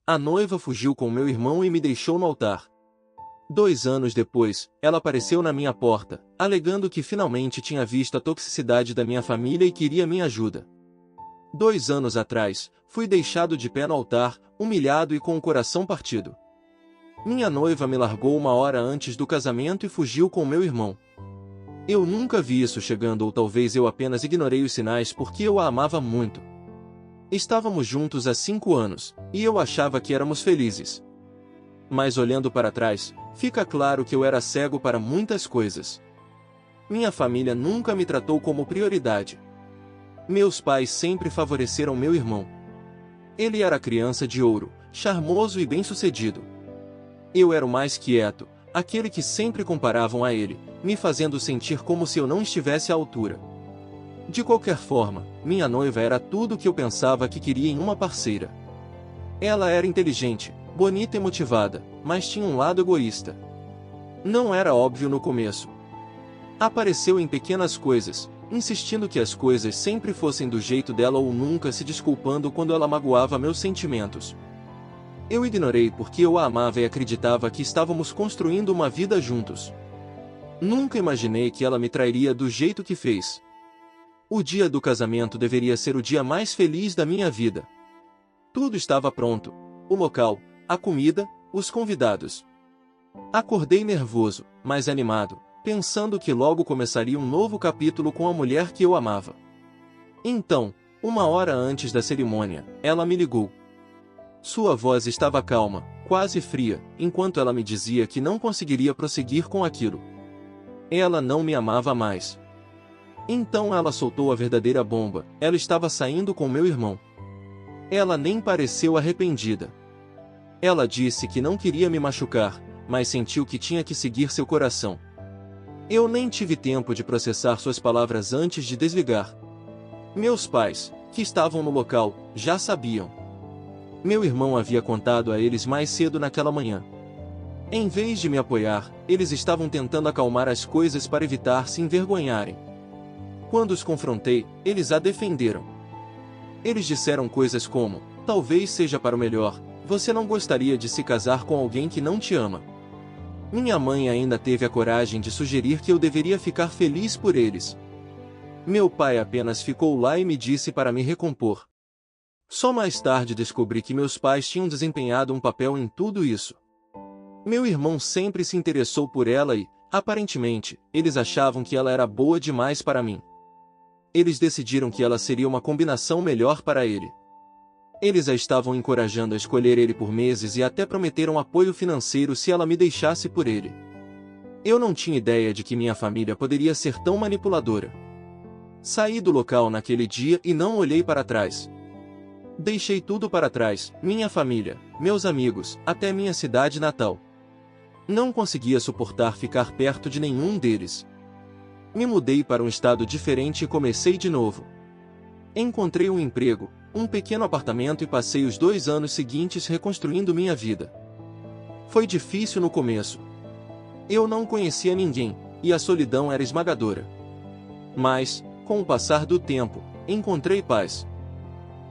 A noiva fugiu com meu irmão e me deixou no altar. 2 anos depois, ela apareceu na minha porta, alegando que finalmente tinha visto a toxicidade da minha família e queria minha ajuda. 2 anos atrás, fui deixado de pé no altar, humilhado e com o coração partido. Minha noiva me largou 1 hora antes do casamento e fugiu com meu irmão. Eu nunca vi isso chegando, ou talvez eu apenas ignorei os sinais porque eu a amava muito. Estávamos juntos há 5 anos, e eu achava que éramos felizes. Mas olhando para trás, fica claro que eu era cego para muitas coisas. Minha família nunca me tratou como prioridade. Meus pais sempre favoreceram meu irmão. Ele era criança de ouro, charmoso e bem-sucedido. Eu era o mais quieto, aquele que sempre comparavam a ele, me fazendo sentir como se eu não estivesse à altura. De qualquer forma, minha noiva era tudo o que eu pensava que queria em uma parceira. Ela era inteligente, bonita e motivada, mas tinha um lado egoísta. Não era óbvio no começo. Apareceu em pequenas coisas, insistindo que as coisas sempre fossem do jeito dela ou nunca se desculpando quando ela magoava meus sentimentos. Eu ignorei porque eu a amava e acreditava que estávamos construindo uma vida juntos. Nunca imaginei que ela me trairia do jeito que fez. O dia do casamento deveria ser o dia mais feliz da minha vida. Tudo estava pronto: o local, a comida, os convidados. Acordei nervoso, mas animado, pensando que logo começaria um novo capítulo com a mulher que eu amava. Então, 1 hora antes da cerimônia, ela me ligou. Sua voz estava calma, quase fria, enquanto ela me dizia que não conseguiria prosseguir com aquilo. Ela não me amava mais. Então ela soltou a verdadeira bomba: ela estava saindo com meu irmão. Ela nem pareceu arrependida. Ela disse que não queria me machucar, mas sentiu que tinha que seguir seu coração. Eu nem tive tempo de processar suas palavras antes de desligar. Meus pais, que estavam no local, já sabiam. Meu irmão havia contado a eles mais cedo naquela manhã. Em vez de me apoiar, eles estavam tentando acalmar as coisas para evitar se envergonharem. Quando os confrontei, eles a defenderam. Eles disseram coisas como: talvez seja para o melhor, você não gostaria de se casar com alguém que não te ama. Minha mãe ainda teve a coragem de sugerir que eu deveria ficar feliz por eles. Meu pai apenas ficou lá e me disse para me recompor. Só mais tarde descobri que meus pais tinham desempenhado um papel em tudo isso. Meu irmão sempre se interessou por ela e, aparentemente, eles achavam que ela era boa demais para mim. Eles decidiram que ela seria uma combinação melhor para ele. Eles a estavam encorajando a escolher ele por meses e até prometeram apoio financeiro se ela me deixasse por ele. Eu não tinha ideia de que minha família poderia ser tão manipuladora. Saí do local naquele dia e não olhei para trás. Deixei tudo para trás: minha família, meus amigos, até minha cidade natal. Não conseguia suportar ficar perto de nenhum deles. Me mudei para um estado diferente e comecei de novo. Encontrei um emprego, um pequeno apartamento e passei os 2 anos seguintes reconstruindo minha vida. Foi difícil no começo. Eu não conhecia ninguém, e a solidão era esmagadora. Mas, com o passar do tempo, encontrei paz.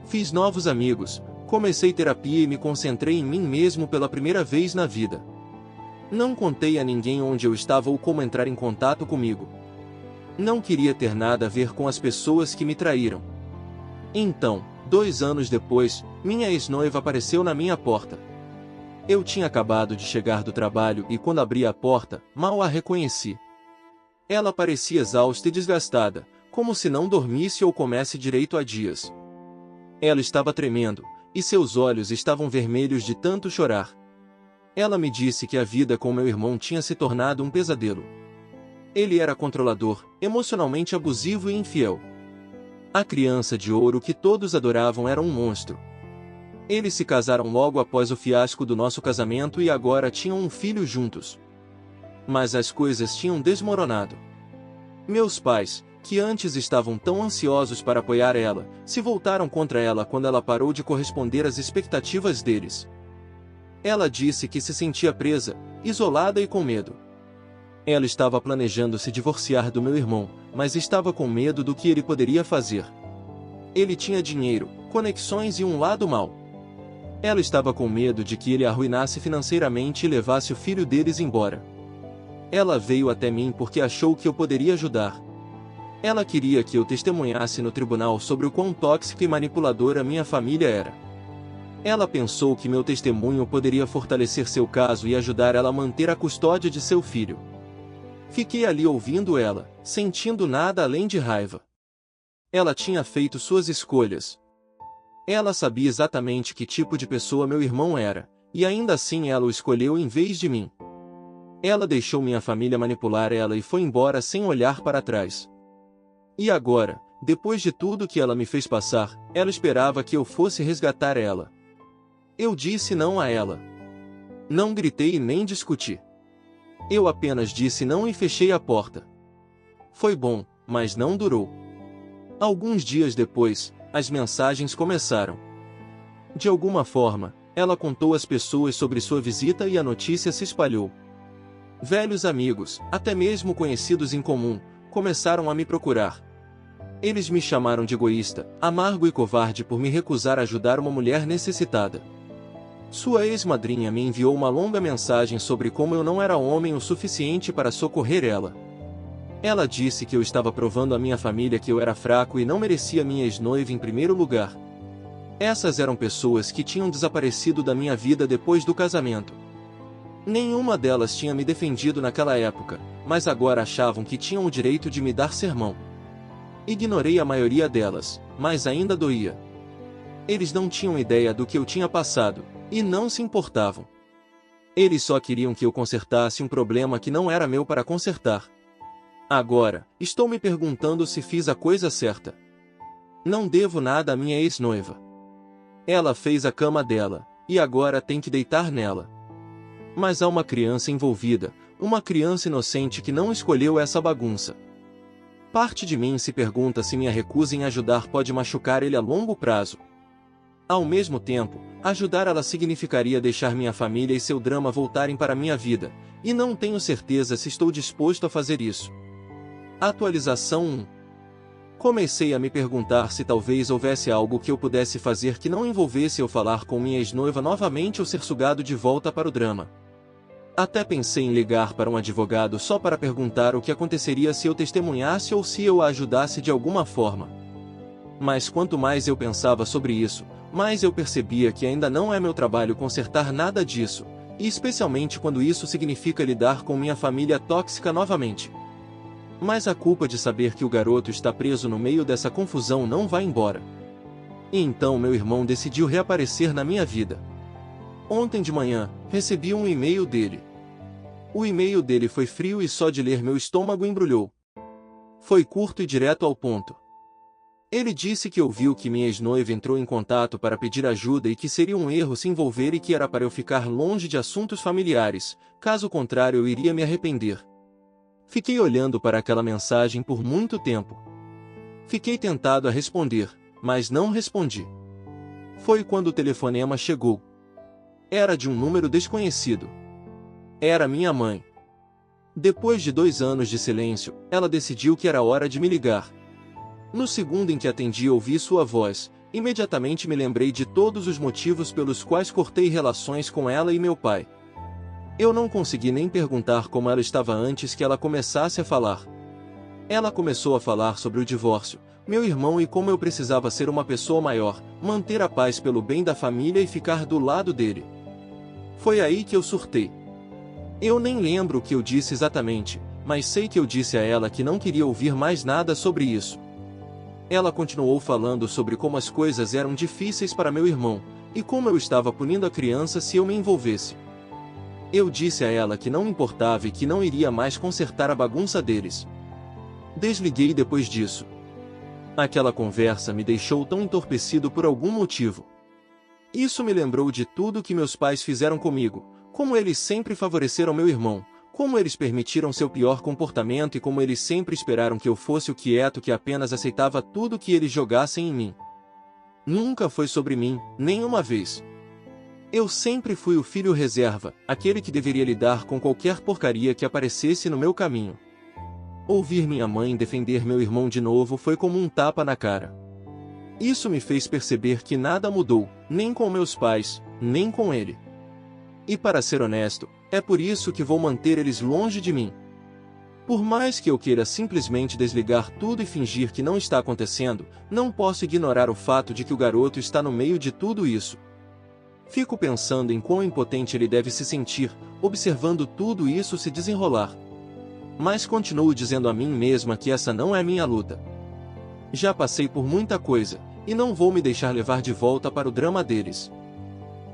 Fiz novos amigos, comecei terapia e me concentrei em mim mesmo pela primeira vez na vida. Não contei a ninguém onde eu estava ou como entrar em contato comigo. Não queria ter nada a ver com as pessoas que me traíram. Então, 2 anos depois, minha ex-noiva apareceu na minha porta. Eu tinha acabado de chegar do trabalho e quando abri a porta, mal a reconheci. Ela parecia exausta e desgastada, como se não dormisse ou comesse direito há dias. Ela estava tremendo, e seus olhos estavam vermelhos de tanto chorar. Ela me disse que a vida com meu irmão tinha se tornado um pesadelo. Ele era controlador, emocionalmente abusivo e infiel. A criança de ouro que todos adoravam era um monstro. Eles se casaram logo após o fiasco do nosso casamento e agora tinham um filho juntos. Mas as coisas tinham desmoronado. Meus pais, que antes estavam tão ansiosos para apoiar ela, se voltaram contra ela quando ela parou de corresponder às expectativas deles. Ela disse que se sentia presa, isolada e com medo. Ela estava planejando se divorciar do meu irmão, mas estava com medo do que ele poderia fazer. Ele tinha dinheiro, conexões e um lado mau. Ela estava com medo de que ele a arruinasse financeiramente e levasse o filho deles embora. Ela veio até mim porque achou que eu poderia ajudar. Ela queria que eu testemunhasse no tribunal sobre o quão tóxica e manipuladora minha família era. Ela pensou que meu testemunho poderia fortalecer seu caso e ajudar ela a manter a custódia de seu filho. Fiquei ali ouvindo ela, sentindo nada além de raiva. Ela tinha feito suas escolhas. Ela sabia exatamente que tipo de pessoa meu irmão era, e ainda assim ela o escolheu em vez de mim. Ela deixou minha família manipular ela e foi embora sem olhar para trás. E agora, depois de tudo que ela me fez passar, ela esperava que eu fosse resgatar ela. Eu disse não a ela. Não gritei e nem discuti. Eu apenas disse não e fechei a porta. Foi bom, mas não durou. Alguns dias depois, as mensagens começaram. De alguma forma, ela contou às pessoas sobre sua visita e a notícia se espalhou. Velhos amigos, até mesmo conhecidos em comum, começaram a me procurar. Eles me chamaram de egoísta, amargo e covarde por me recusar a ajudar uma mulher necessitada. Sua ex-madrinha me enviou uma longa mensagem sobre como eu não era homem o suficiente para socorrer ela. Ela disse que eu estava provando à minha família que eu era fraco e não merecia minha ex-noiva em primeiro lugar. Essas eram pessoas que tinham desaparecido da minha vida depois do casamento. Nenhuma delas tinha me defendido naquela época, mas agora achavam que tinham o direito de me dar sermão. Ignorei a maioria delas, mas ainda doía. Eles não tinham ideia do que eu tinha passado, e não se importavam. Eles só queriam que eu consertasse um problema que não era meu para consertar. Agora, estou me perguntando se fiz a coisa certa. Não devo nada à minha ex-noiva. Ela fez a cama dela, e agora tem que deitar nela. Mas há uma criança envolvida, uma criança inocente que não escolheu essa bagunça. Parte de mim se pergunta se minha recusa em ajudar pode machucar ele a longo prazo. Ao mesmo tempo, ajudar ela significaria deixar minha família e seu drama voltarem para minha vida, e não tenho certeza se estou disposto a fazer isso. Atualização 1. Comecei a me perguntar se talvez houvesse algo que eu pudesse fazer que não envolvesse eu falar com minha ex-noiva novamente ou ser sugado de volta para o drama. Até pensei em ligar para um advogado só para perguntar o que aconteceria se eu testemunhasse ou se eu a ajudasse de alguma forma. Mas quanto mais eu pensava sobre isso, mais eu percebia que ainda não é meu trabalho consertar nada disso, e especialmente quando isso significa lidar com minha família tóxica novamente. Mas a culpa de saber que o garoto está preso no meio dessa confusão não vai embora. E então meu irmão decidiu reaparecer na minha vida. Ontem de manhã, recebi um e-mail dele. O e-mail dele foi frio e só de ler meu estômago embrulhou. Foi curto e direto ao ponto. Ele disse que ouviu que minha ex-noiva entrou em contato para pedir ajuda e que seria um erro se envolver e que era para eu ficar longe de assuntos familiares, caso contrário eu iria me arrepender. Fiquei olhando para aquela mensagem por muito tempo. Fiquei tentado a responder, mas não respondi. Foi quando o telefonema chegou. Era de um número desconhecido. Era minha mãe. Depois de 2 anos de silêncio, ela decidiu que era hora de me ligar. No segundo em que atendi e ouvi sua voz, imediatamente me lembrei de todos os motivos pelos quais cortei relações com ela e meu pai. Eu não consegui nem perguntar como ela estava antes que ela começasse a falar. Ela começou a falar sobre o divórcio, meu irmão e como eu precisava ser uma pessoa maior, manter a paz pelo bem da família e ficar do lado dele. Foi aí que eu surtei. Eu nem lembro o que eu disse exatamente, mas sei que eu disse a ela que não queria ouvir mais nada sobre isso. Ela continuou falando sobre como as coisas eram difíceis para meu irmão, e como eu estava punindo a criança se eu me envolvesse. Eu disse a ela que não me importava e que não iria mais consertar a bagunça deles. Desliguei depois disso. Aquela conversa me deixou tão entorpecido por algum motivo. Isso me lembrou de tudo que meus pais fizeram comigo, como eles sempre favoreceram meu irmão, como eles permitiram seu pior comportamento e como eles sempre esperaram que eu fosse o quieto que apenas aceitava tudo que eles jogassem em mim. Nunca foi sobre mim, nenhuma vez. Eu sempre fui o filho reserva, aquele que deveria lidar com qualquer porcaria que aparecesse no meu caminho. Ouvir minha mãe defender meu irmão de novo foi como um tapa na cara. Isso me fez perceber que nada mudou, nem com meus pais, nem com ele. E para ser honesto, é por isso que vou manter eles longe de mim. Por mais que eu queira simplesmente desligar tudo e fingir que não está acontecendo, não posso ignorar o fato de que o garoto está no meio de tudo isso. Fico pensando em quão impotente ele deve se sentir, observando tudo isso se desenrolar. Mas continuo dizendo a mim mesma que essa não é minha luta. Já passei por muita coisa, e não vou me deixar levar de volta para o drama deles.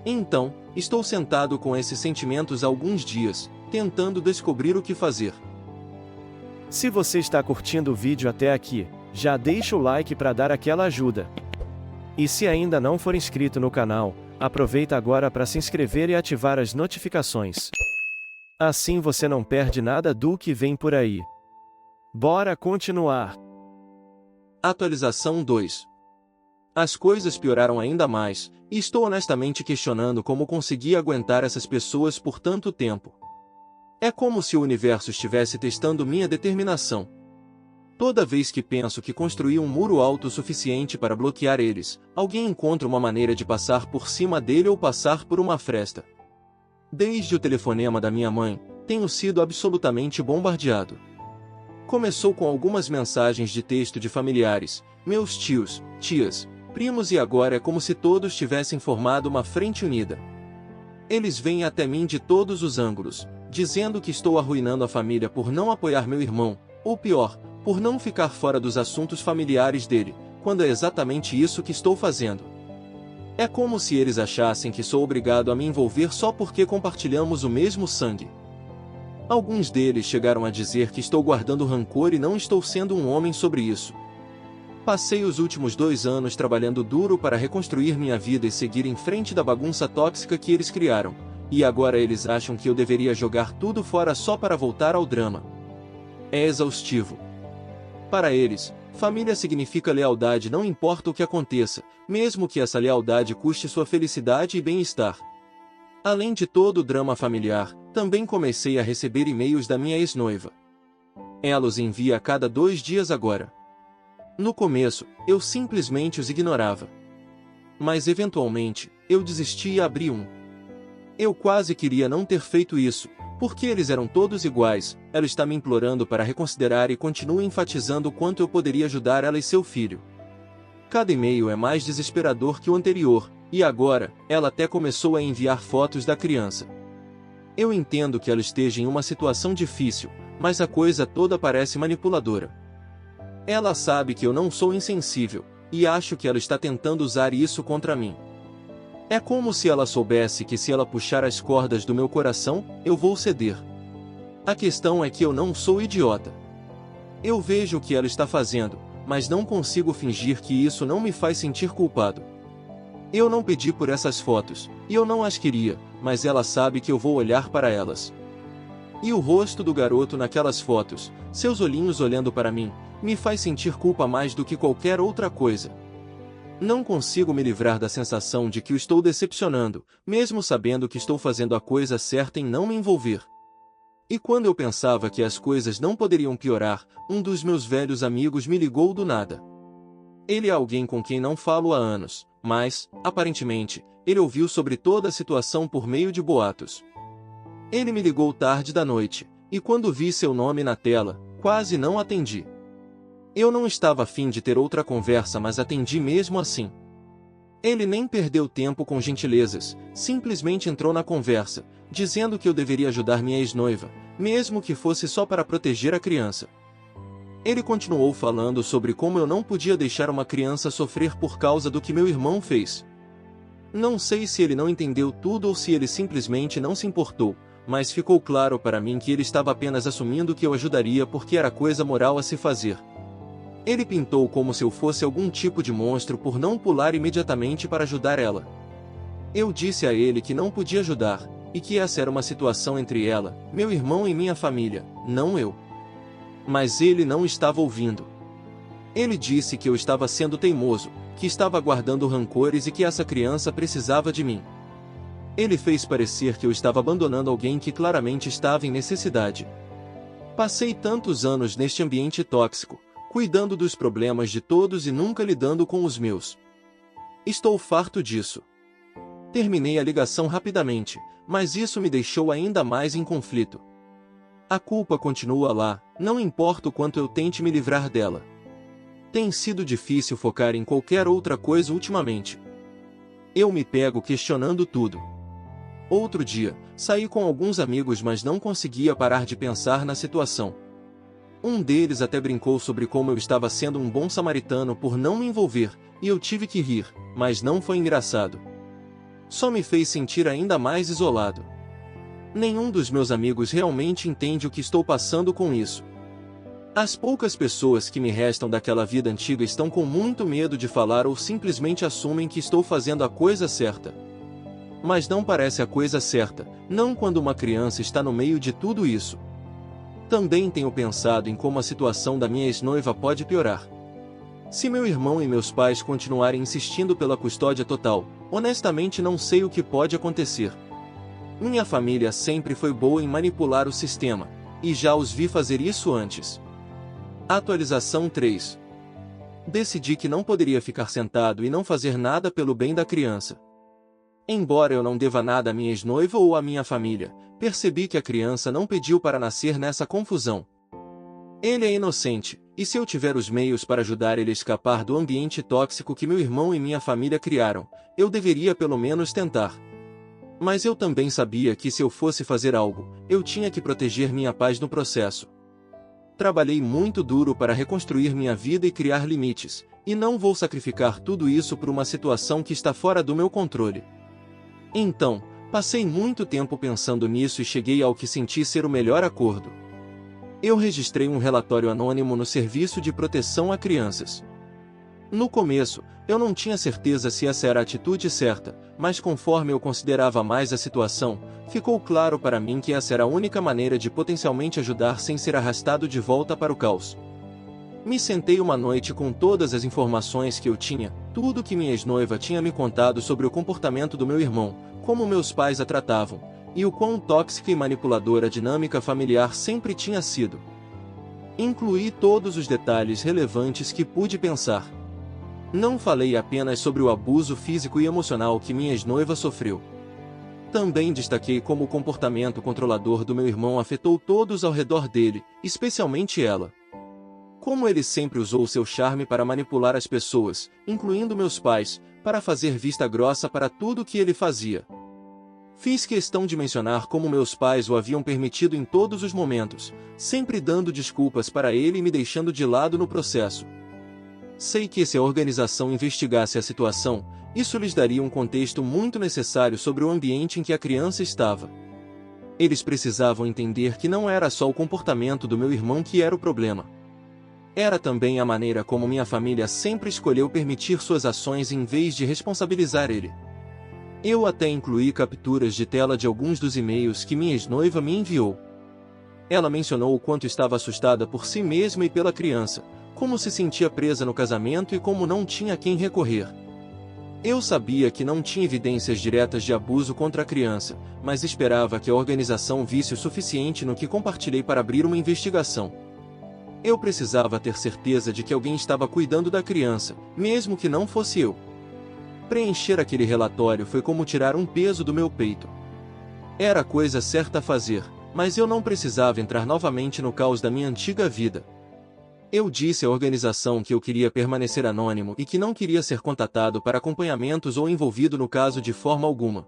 Então, estou sentado com esses sentimentos há alguns dias, tentando descobrir o que fazer. Se você está curtindo o vídeo até aqui, já deixa o like para dar aquela ajuda. E se ainda não for inscrito no canal, aproveita agora para se inscrever e ativar as notificações. Assim você não perde nada do que vem por aí. Bora continuar! Atualização 2. As coisas pioraram ainda mais, e estou honestamente questionando como consegui aguentar essas pessoas por tanto tempo. É como se o universo estivesse testando minha determinação. Toda vez que penso que construí um muro alto o suficiente para bloquear eles, alguém encontra uma maneira de passar por cima dele ou passar por uma fresta. Desde o telefonema da minha mãe, tenho sido absolutamente bombardeado. Começou com algumas mensagens de texto de familiares, meus tios, tias, primos e agora é como se todos tivessem formado uma frente unida. Eles vêm até mim de todos os ângulos, dizendo que estou arruinando a família por não apoiar meu irmão, ou pior, por não ficar fora dos assuntos familiares dele, quando é exatamente isso que estou fazendo. É como se eles achassem que sou obrigado a me envolver só porque compartilhamos o mesmo sangue. Alguns deles chegaram a dizer que estou guardando rancor e não estou sendo um homem sobre isso. Passei os últimos 2 anos trabalhando duro para reconstruir minha vida e seguir em frente da bagunça tóxica que eles criaram, e agora eles acham que eu deveria jogar tudo fora só para voltar ao drama. É exaustivo. Para eles, família significa lealdade não importa o que aconteça, mesmo que essa lealdade custe sua felicidade e bem-estar. Além de todo o drama familiar, também comecei a receber e-mails da minha ex-noiva. Ela os envia a cada 2 dias agora. No começo, eu simplesmente os ignorava. Mas eventualmente, eu desisti e abri um. Eu quase queria não ter feito isso, porque eles eram todos iguais. Ela está me implorando para reconsiderar e continua enfatizando o quanto eu poderia ajudar ela e seu filho. Cada e-mail é mais desesperador que o anterior, e agora, ela até começou a enviar fotos da criança. Eu entendo que ela esteja em uma situação difícil, mas a coisa toda parece manipuladora. Ela sabe que eu não sou insensível, e acho que ela está tentando usar isso contra mim. É como se ela soubesse que se ela puxar as cordas do meu coração, eu vou ceder. A questão é que eu não sou idiota. Eu vejo o que ela está fazendo, mas não consigo fingir que isso não me faz sentir culpado. Eu não pedi por essas fotos, e eu não as queria, mas ela sabe que eu vou olhar para elas. E o rosto do garoto naquelas fotos, seus olhinhos olhando para mim, me faz sentir culpa mais do que qualquer outra coisa. Não consigo me livrar da sensação de que o estou decepcionando, mesmo sabendo que estou fazendo a coisa certa em não me envolver. E quando eu pensava que as coisas não poderiam piorar, um dos meus velhos amigos me ligou do nada. Ele é alguém com quem não falo há anos, mas, aparentemente, ele ouviu sobre toda a situação por meio de boatos. Ele me ligou tarde da noite, e quando vi seu nome na tela, quase não atendi. Eu não estava afim de ter outra conversa, mas atendi mesmo assim. Ele nem perdeu tempo com gentilezas, simplesmente entrou na conversa, dizendo que eu deveria ajudar minha ex-noiva, mesmo que fosse só para proteger a criança. Ele continuou falando sobre como eu não podia deixar uma criança sofrer por causa do que meu irmão fez. Não sei se ele não entendeu tudo ou se ele simplesmente não se importou, mas ficou claro para mim que ele estava apenas assumindo que eu ajudaria porque era coisa moral a se fazer. Ele pintou como se eu fosse algum tipo de monstro por não pular imediatamente para ajudar ela. Eu disse a ele que não podia ajudar, e que essa era uma situação entre ela, meu irmão e minha família, não eu. Mas ele não estava ouvindo. Ele disse que eu estava sendo teimoso, que estava guardando rancores e que essa criança precisava de mim. Ele fez parecer que eu estava abandonando alguém que claramente estava em necessidade. Passei tantos anos neste ambiente tóxico, cuidando dos problemas de todos e nunca lidando com os meus. Estou farto disso. Terminei a ligação rapidamente, mas isso me deixou ainda mais em conflito. A culpa continua lá, não importa o quanto eu tente me livrar dela. Tem sido difícil focar em qualquer outra coisa ultimamente. Eu me pego questionando tudo. Outro dia, saí com alguns amigos, mas não conseguia parar de pensar na situação. Um deles até brincou sobre como eu estava sendo um bom samaritano por não me envolver, e eu tive que rir, mas não foi engraçado. Só me fez sentir ainda mais isolado. Nenhum dos meus amigos realmente entende o que estou passando com isso. As poucas pessoas que me restam daquela vida antiga estão com muito medo de falar ou simplesmente assumem que estou fazendo a coisa certa. Mas não parece a coisa certa, não quando uma criança está no meio de tudo isso. Também tenho pensado em como a situação da minha ex-noiva pode piorar. Se meu irmão e meus pais continuarem insistindo pela custódia total, honestamente não sei o que pode acontecer. Minha família sempre foi boa em manipular o sistema, e já os vi fazer isso antes. Atualização 3. Decidi que não poderia ficar sentado e não fazer nada pelo bem da criança. Embora eu não deva nada à minha ex-noiva ou à minha família, percebi que a criança não pediu para nascer nessa confusão. Ele é inocente, e se eu tiver os meios para ajudar ele a escapar do ambiente tóxico que meu irmão e minha família criaram, eu deveria pelo menos tentar. Mas eu também sabia que se eu fosse fazer algo, eu tinha que proteger minha paz no processo. Trabalhei muito duro para reconstruir minha vida e criar limites, e não vou sacrificar tudo isso por uma situação que está fora do meu controle. Então, passei muito tempo pensando nisso e cheguei ao que senti ser o melhor acordo. Eu registrei um relatório anônimo no Serviço de Proteção a Crianças. No começo, eu não tinha certeza se essa era a atitude certa, mas conforme eu considerava mais a situação, ficou claro para mim que essa era a única maneira de potencialmente ajudar sem ser arrastado de volta para o caos. Me sentei uma noite com todas as informações que eu tinha, tudo que minha ex-noiva tinha me contado sobre o comportamento do meu irmão, como meus pais a tratavam, e o quão tóxica e manipuladora a dinâmica familiar sempre tinha sido. Incluí todos os detalhes relevantes que pude pensar. Não falei apenas sobre o abuso físico e emocional que minha ex-noiva sofreu. Também destaquei como o comportamento controlador do meu irmão afetou todos ao redor dele, especialmente ela. Como ele sempre usou seu charme para manipular as pessoas, incluindo meus pais, para fazer vista grossa para tudo que ele fazia. Fiz questão de mencionar como meus pais o haviam permitido em todos os momentos, sempre dando desculpas para ele e me deixando de lado no processo. Sei que se a organização investigasse a situação, isso lhes daria um contexto muito necessário sobre o ambiente em que a criança estava. Eles precisavam entender que não era só o comportamento do meu irmão que era o problema. Era também a maneira como minha família sempre escolheu permitir suas ações em vez de responsabilizar ele. Eu até incluí capturas de tela de alguns dos e-mails que minha ex-noiva me enviou. Ela mencionou o quanto estava assustada por si mesma e pela criança, como se sentia presa no casamento e como não tinha a quem recorrer. Eu sabia que não tinha evidências diretas de abuso contra a criança, mas esperava que a organização visse o suficiente no que compartilhei para abrir uma investigação. Eu precisava ter certeza de que alguém estava cuidando da criança, mesmo que não fosse eu. Preencher aquele relatório foi como tirar um peso do meu peito. Era a coisa certa a fazer, mas eu não precisava entrar novamente no caos da minha antiga vida. Eu disse à organização que eu queria permanecer anônimo e que não queria ser contatado para acompanhamentos ou envolvido no caso de forma alguma.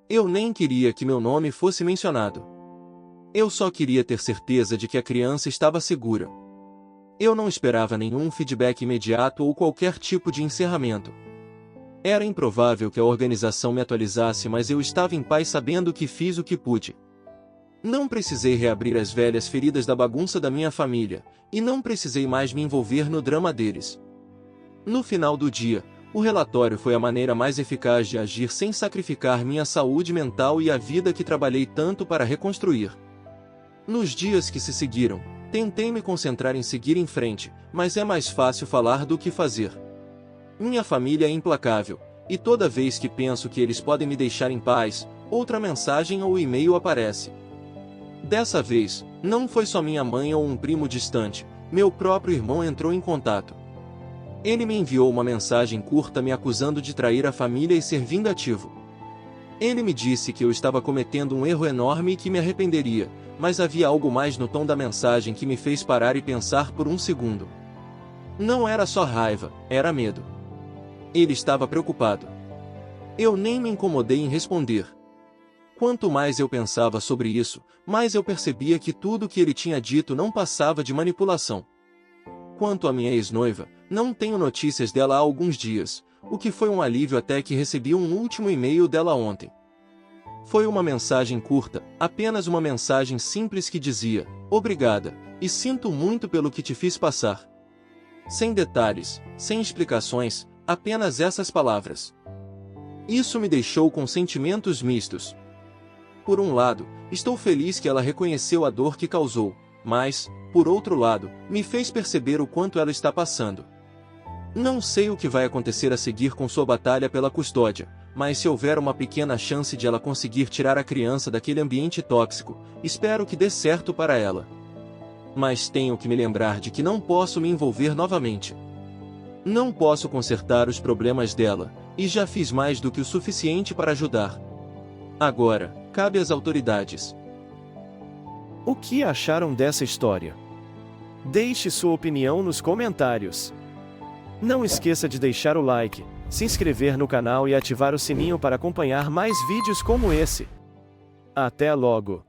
Eu nem queria que meu nome fosse mencionado. Eu só queria ter certeza de que a criança estava segura. Eu não esperava nenhum feedback imediato ou qualquer tipo de encerramento. Era improvável que a organização me atualizasse, mas eu estava em paz sabendo que fiz o que pude. Não precisei reabrir as velhas feridas da bagunça da minha família, e não precisei mais me envolver no drama deles. No final do dia, o relatório foi a maneira mais eficaz de agir sem sacrificar minha saúde mental e a vida que trabalhei tanto para reconstruir. Nos dias que se seguiram, tentei me concentrar em seguir em frente, mas é mais fácil falar do que fazer. Minha família é implacável, e toda vez que penso que eles podem me deixar em paz, outra mensagem ou e-mail aparece. Dessa vez, não foi só minha mãe ou um primo distante, meu próprio irmão entrou em contato. Ele me enviou uma mensagem curta me acusando de trair a família e ser vingativo. Ele me disse que eu estava cometendo um erro enorme e que me arrependeria, mas havia algo mais no tom da mensagem que me fez parar e pensar por um segundo. Não era só raiva, era medo. Ele estava preocupado. Eu nem me incomodei em responder. Quanto mais eu pensava sobre isso, mais eu percebia que tudo o que ele tinha dito não passava de manipulação. Quanto à minha ex-noiva, não tenho notícias dela há alguns dias, o que foi um alívio até que recebi um último e-mail dela ontem. Foi uma mensagem curta, apenas uma mensagem simples que dizia: "Obrigada, e sinto muito pelo que te fiz passar." Sem detalhes, sem explicações, apenas essas palavras. Isso me deixou com sentimentos mistos. Por um lado, estou feliz que ela reconheceu a dor que causou, mas, por outro lado, me fez perceber o quanto ela está passando. Não sei o que vai acontecer a seguir com sua batalha pela custódia, mas se houver uma pequena chance de ela conseguir tirar a criança daquele ambiente tóxico, espero que dê certo para ela. Mas tenho que me lembrar de que não posso me envolver novamente. Não posso consertar os problemas dela, e já fiz mais do que o suficiente para ajudar. Agora, cabe às autoridades. O que acharam dessa história? Deixe sua opinião nos comentários. Não esqueça de deixar o like, se inscrever no canal e ativar o sininho para acompanhar mais vídeos como esse. Até logo!